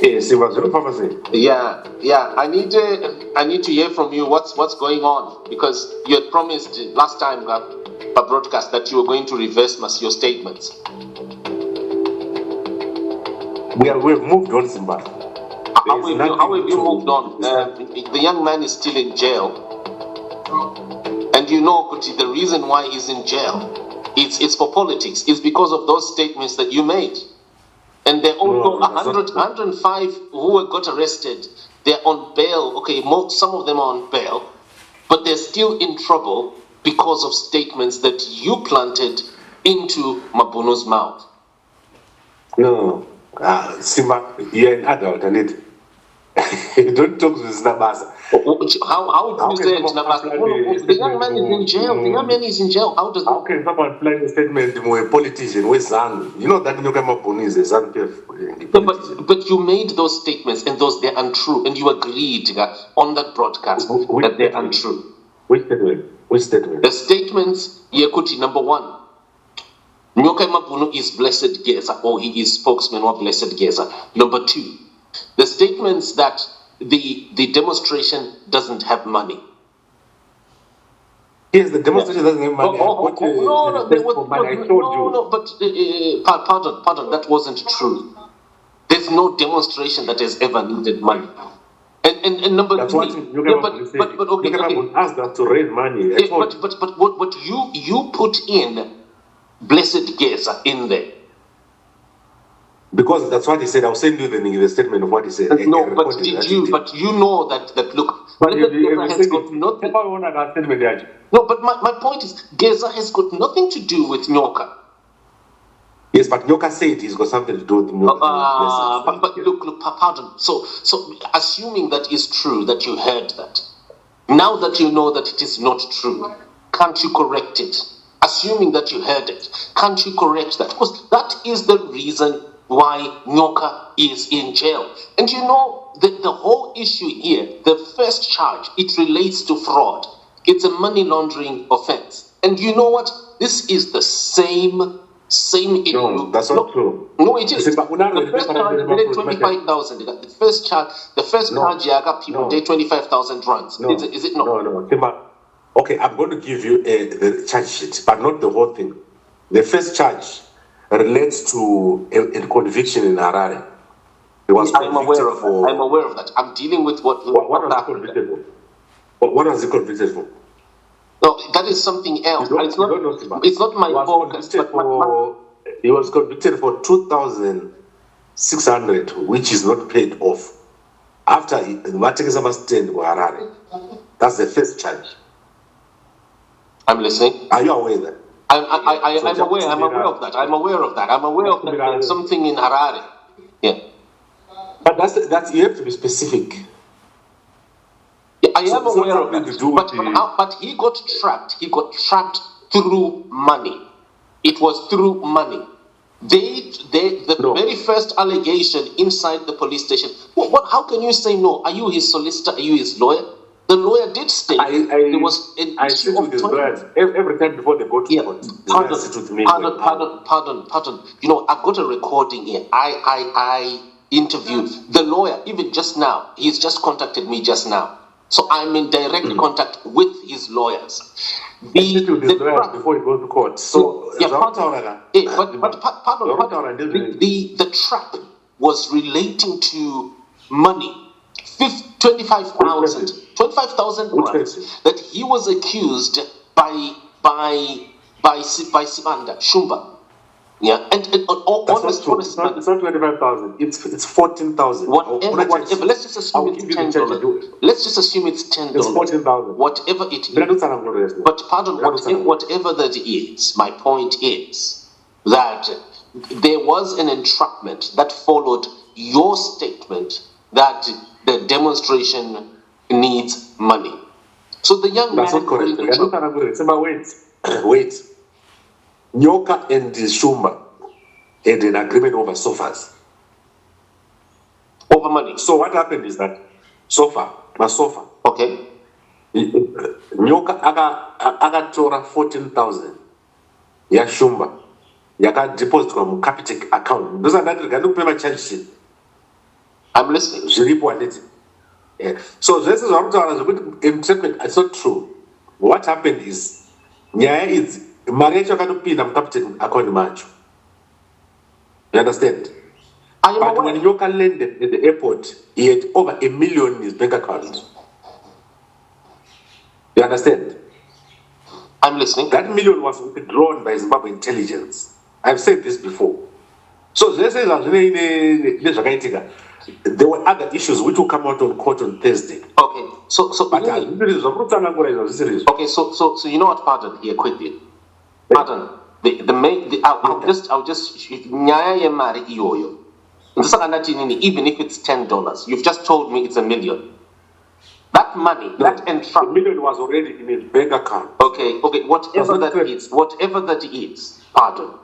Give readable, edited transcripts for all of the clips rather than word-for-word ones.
Yes, it was very pharmacy. Yeah. I need to hear from you what's going on, because you had promised last time a broadcast that you were going to reverse your statements. We've moved on, Zimbabwe. How have you moved on? The young man is still in jail, and you know, Kuti, the reason why he's in jail, it's for politics. It's because of those statements that you made. And there are also 105 who got arrested. They're on bail. Okay, some of them are on bail, but they're still in trouble because of statements that you planted into Mabhunu's mouth. No, Simba, you're an adult, and it. Don't talk to Nabasa. How would you say it, Nabasa? The young man is in jail. The young man is in jail. How can someone plan a statement to a politician with ZANU? You know that Nyokayemabhunu is a ZANU. But you made those statements, and they're untrue, and you agreed on that broadcast that they're untrue. Which statement? The statements, Yekuti, number one, Nyokayemabhunu is Blessed Geza, or he is spokesman of Blessed Geza. Number two, the statements that the demonstration doesn't have money. Yes, the demonstration doesn't have money. Pardon, that wasn't true. There's no demonstration that has ever needed money. And number that's three, what Nyokayemabhunu asked us to raise money. But what you put in Blessed Geza in there. Because that's what he said. I'll send you the statement of what he said. No, but did you? But you know that look. But Geza has got nothing. No, but my point is, Geza has got nothing to do with Nyoka. Yes, but Nyoka said he's got something to do with Nyoka. But look, pardon. So assuming that is true, that you heard that, now that you know that it is not true, can't you correct it? Assuming that you heard it, can't you correct that? Because that is the reason why Nyoka is in jail. And you know, the whole issue here, the first charge, it relates to fraud. It's a money laundering offense. And you know what? This is the same issue. No, that's not true. No, it is. The first charge, they 25,000. The first charge, people, they 25,000 rands. No. Is it not? No. Okay, I'm going to give you the charge sheet, but not the whole thing. The first charge relates to a conviction in Harare. I'm aware of that. I'm dealing with what was he convicted for? What was he convicted for? No, that is something else. It's not my focus. He was convicted for 2,600, which is not paid off. After Matekesama stand for Harare. That's the first charge. I'm listening. Are you aware of that? I'm aware of that. I'm aware of that. There's something in Harare. Yeah. But that's you have to be specific. Yeah, I am aware of that. But he got trapped. He got trapped through money. It was through money. Very first allegation inside the police station. How can you say no? Are you his solicitor? Are you his lawyer? The lawyer did state there was an issue of lawyers every time before they go to court. Pardon. You know, I've got a recording here. I interviewed the lawyer even just now. He's just contacted me just now. So I'm in direct contact with his lawyers. The lawyers before you go to court. So pardon. The trap was relating to money. 25,000 that he was accused by Sibanda Shumba. Yeah, and it's not 25,000. It's 14,000. Whatever. Let's just assume it's $10. Let's just assume it's $10. It's 14,000. Whatever it is. But pardon, whatever that is, my point is that there was an entrapment that followed your statement that the demonstration needs money. So the young man... That's not correct. Wait. Nyoka and Shumba had an agreement over sofas. Over money. So what happened is that sofa. Okay. Nyoka agatora 14,000. Ya Shumba. yakadepositwa muCapitec account. Ndosandati ndikupe macharge sheet. I'm listening. Zviripo handiti. So zvese zvarikutaura zvekuti entrapment, it's not true. What happened is nyaya idzi mari yacho yakatopinda muCapitec account macho. You understand? But when Nyoka landed at the airport, he had over $1 million in his bank account. You understand? I'm listening. That $1 million was withdrawn by Zimbabwe intelligence. I've said this before. So there were other issues which will come out on court on Thursday. Okay, so But okay, so you know what? Pardon here quickly. Pardon. I'll just nyokayemari iyoyo. Even if it's $10, you've just told me it's $1 million. That money, that $1 million was already in his bank account. Okay, whatever that is, pardon.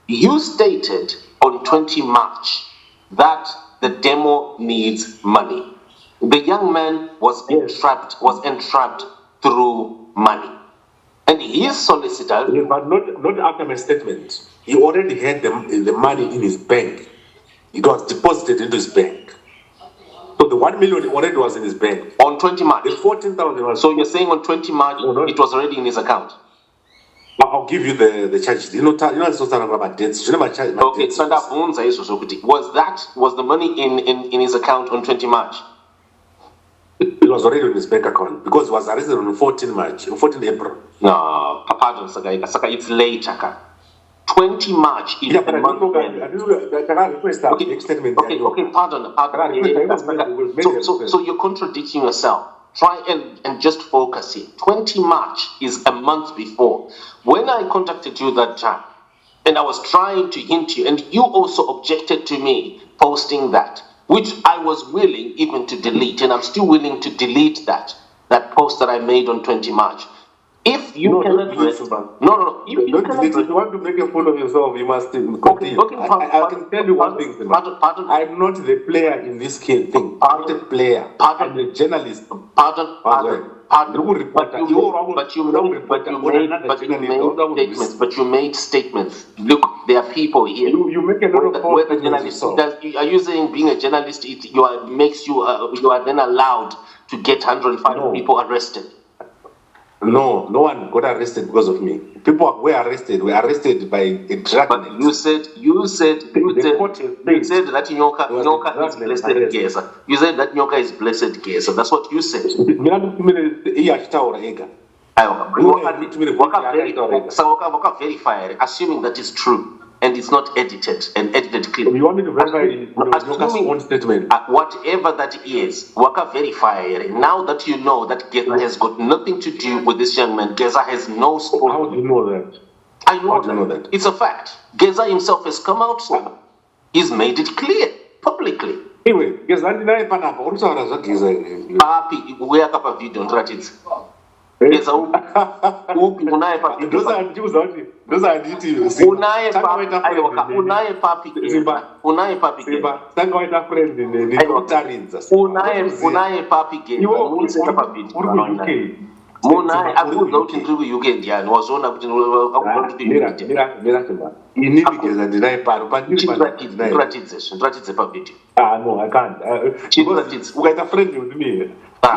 You stated on 20 March that the demo needs money. The young man was entrapped through money. And his solicitor... Yeah, but not after my statement. He already had the money in his bank. It was deposited into his bank. So the $1 million already was in his bank. On 20 March? The 14,000 was... So you're saying on 20 March, it was already in his account? I'll give you the charges. You know it's not about debts. You know my charge. Okay, was the money in his account on 20 March? It was already in his bank account because he was arrested on 14 April. No, pardon, Saka, it's late, 20 March is the month. Okay, pardon. So you're contradicting yourself. Try and just focus here. 20 March is a month before. When I contacted you that time, and I was trying to hint you, and you also objected to me posting that, which I was willing even to delete, and I'm still willing to delete that post that I made on 20 March. If you can address... No. If you want to make a fool of yourself, you must continue. Okay, I can tell you one thing. Pardon. I'm not the player in this thing. I'm the player. I'm the journalist. But you made statements. Look, there are people here. You make a lot of journalists. Are you saying being a journalist you are then allowed to get 105 people arrested? No one got arrested because of me. People were arrested by a drug. But you said that Nyoka is blessed Geza. You said that Nyoka is blessed Geza. That's what you said. Verify, assuming that is true and it's not edited clip. You want me to verify Nyoka's own statement? Whatever that is, Waka verify. Now that you know that Geza has got nothing to do with this young man, Geza has no support. How do you know that? I know that. It's a fact. Geza himself has come out, so he's made it clear publicly. Anyway, Geza ndinaye panapa. Unotaura zvaGeza. Papi, where kapa video ndratidzi. Geza upi unaye papi. Ndoza anditi. Unaye papi. Unaye papi. Sanga waita friend nekutaridza. Unaye papi Geza. Uniseka papi. Munaye akuza kuti ndiri kuUK ndiani wazoona kuti mira inini Geza ndinaye paro ndratidze pavideo. No, I can't. Ukaita friendly with me. If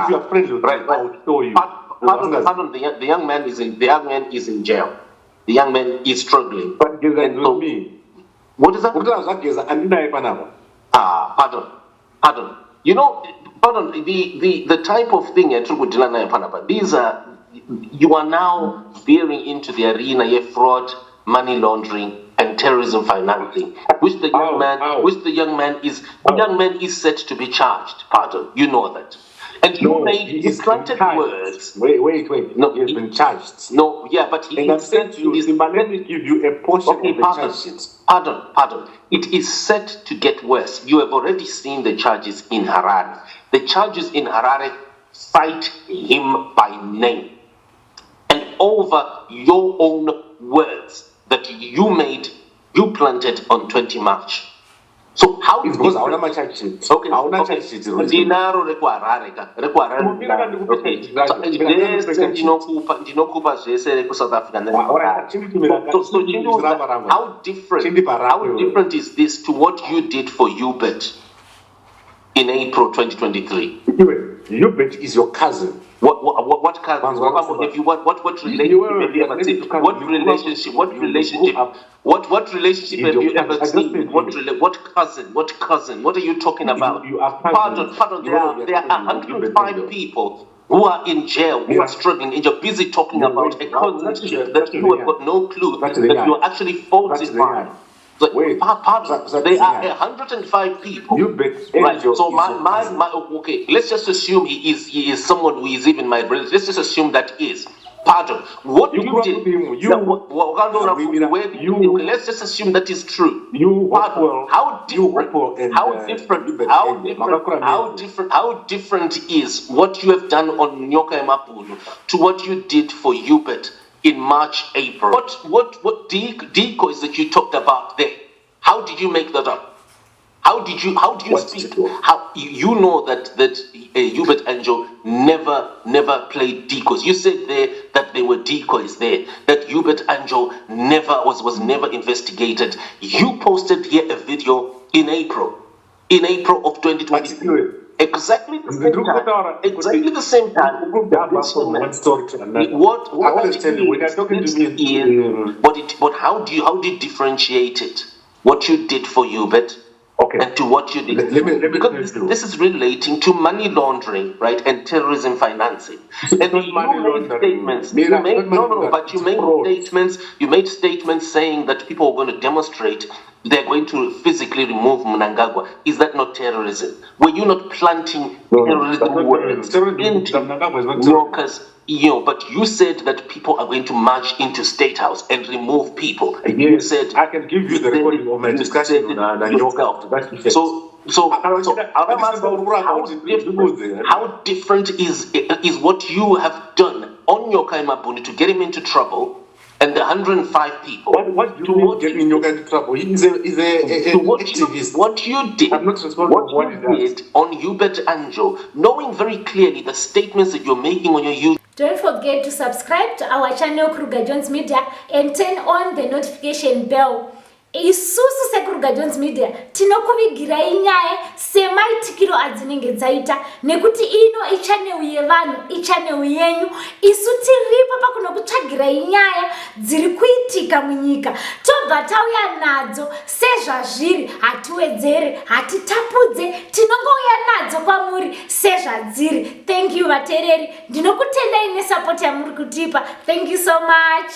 you are friendly with me, I will show you. Pardon, the young man is in jail. The young man is struggling. But Geza is with me. What is that? Pardon. You know, the type of thing these are, you are now veering into the arena of fraud, money laundering, and terrorism financing, which the young man is set to be charged. Pardon, you know that. And you made planted words. Wait. No, he has been charged. No, yeah, but he is set to... Let me give you a portion of the charge sheet. Pardon. It is set to get worse. You have already seen the charges in Harare. The charges in Harare cite him by name. And over your own words that you planted on 20 March. So how it's because hauna macharge sheet. Okay, Hauna okay. charge sheet. Ndinaro rekuharare ka. Okay. Zvese ndinokupa zvese rekusouth Africa. So how different is this to what you did for UBET in April 2023? UBET is your cousin. What cousin? What relationship have you ever seen? What cousin? What are you talking about? Pardon. There are 105 people who are in jail, who are struggling, and you're busy talking about a cousinship that you have got no clue that you're actually falsifying. Pardon, there are 105 people. Right. So okay, let's just assume he is someone who is even my brother. Let's just assume that is. Pardon. What you did? Let's just assume that is true. Pardon. How different is what you have done on Nyokayemabhunu to what you did for UBET in March, April? What decoys that you talked about there? How did you make that up? How do you speak? How you know that UBET Angel never played decoys? You said there that there were decoys there. That UBET Angel was never investigated. You posted here a video in April of 2020. Exactly the same time. One story to another. What I tell you, when you're talking to me, but how do you differentiate it? What you did for UBET, okay, and to what you did, because this is relating to money laundering, right, and terrorism financing. And you made statements saying that people are going to demonstrate. They're going to physically remove Mnangagwa. Is that not terrorism? Were you not planting terrorism words into workers? But you said that people are going to march into State House and remove people. You said, I can give you the recording of my discussion with Nyoka. How different is what you have done on Nyokayemabhunu to get him into trouble? And the 105 people. What do you mean getting Nyoka into trouble? He's an activist. What you did, I'm not responsible for what he did on UBET Angel, knowing very clearly the statements that you're making on your YouTube. Don't forget to subscribe to our channel Kruger Jones Media and turn on the notification bell. Isusu seKruger Jones Media tinokuvigirai nyaya semaitikiro adzinenge dzaita nekuti ino ichannel yevanhu ichannel yenyu isu tiripo pakunokutsvagirai nyaya dziri kuitika munyika tobva tauya nadzo sezvazviri hatiwedzere hatitapudze tinongouya nadzo kwamuri sezvadziri. Thank you vateereri, ndinokutendai nesapoti yamuri kutipa. Thank you so much.